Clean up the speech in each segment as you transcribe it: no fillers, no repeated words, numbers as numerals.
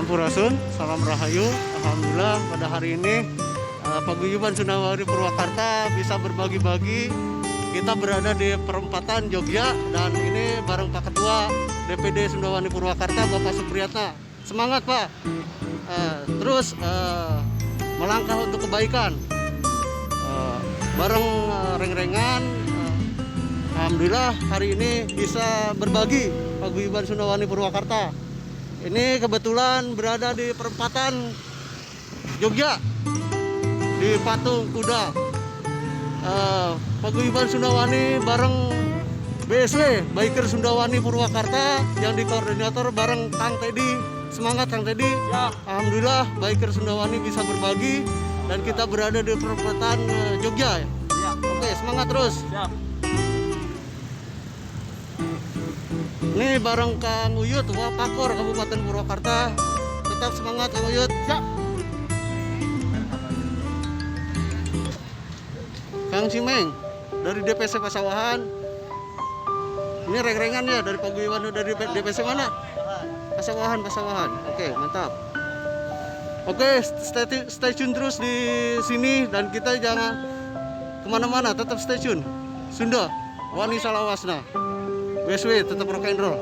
Sampurasun, salam rahayu. Alhamdulillah pada hari ini Paguyuban Sundawani Purwakarta bisa berbagi-bagi. Kita berada di perempatan Jogja dan ini bareng Pak Ketua DPD Sundawani Purwakarta Bapak Supriyatna. Semangat Pak. Terus melangkah untuk kebaikan. Bareng reng-rengan. Alhamdulillah hari ini bisa berbagi Paguyuban Sundawani Purwakarta. Ini kebetulan berada di perempatan Jogja, di patung kuda. Paguyuban Sundawani bareng BSW Biker Sundawani Purwakarta yang dikoordinator bareng Kang Teddy. Semangat Kang Teddy. Ya. Alhamdulillah Biker Sundawani bisa berbagi dan kita berada di perempatan Jogja. Ya. Oke, semangat terus. Ya. Ini bareng Kang Uyut, Wapakor Kabupaten Purwakarta. Tetap semangat Kang Uyut. Ya. Kang Simeng dari DPC Pasawahan. Ini reng-rengan ya dari Paguyuban dari DPC mana? Pasawahan. Oke, mantap. Oke, stay tune terus di sini dan kita jangan kemana-mana, tetap stay tune. Sunda, Wani Salawasna. WSW tetap rock and roll.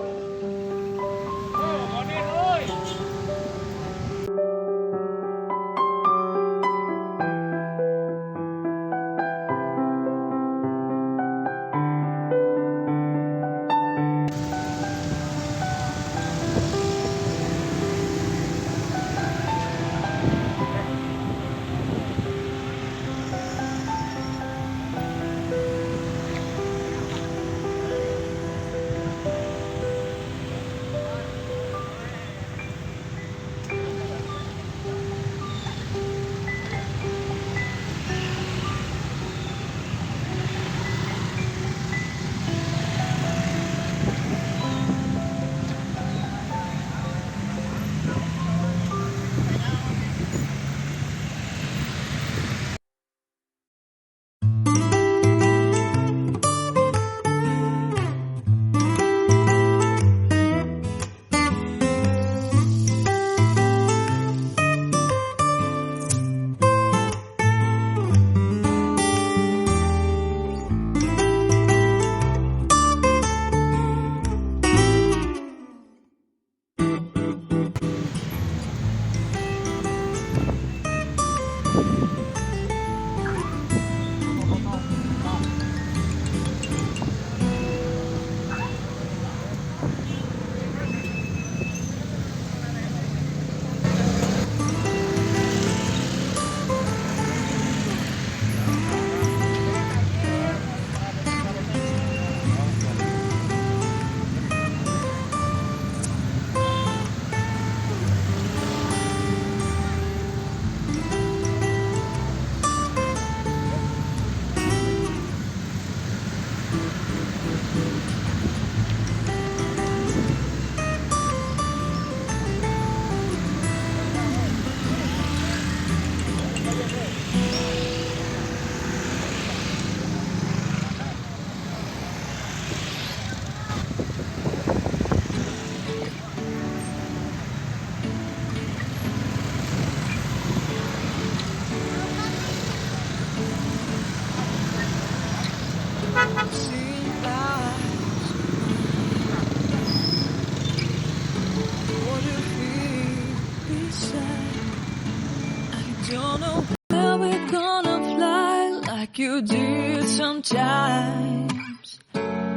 Don't know where we're gonna fly like you did sometimes.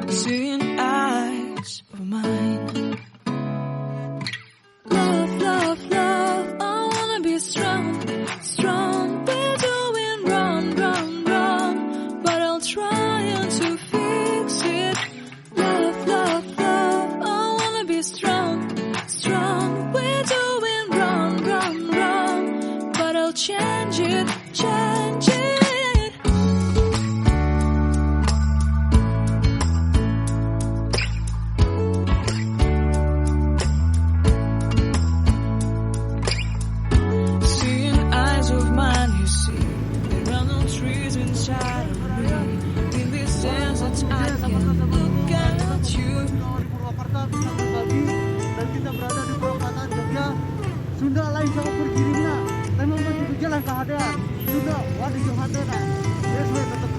Seeing eyes of mine. Love, love, love, I wanna be strong, strong. We're doing wrong, wrong, wrong, but I'll try to fix it. Love, love, love, I wanna be strong, strong. We're doing wrong, wrong, wrong, but I'll change it, change it. Seeing eyes of mine, you see, there are no trees inside of me. In this sense that I can look at you. Di Purwakarta bisa berbagi dan kita berada di perempatan Jogja. Sunda lain sama pergirimna. Tapi mau jalan ke hadean. Sunda wadah jeung hadeuna. Geus we tetep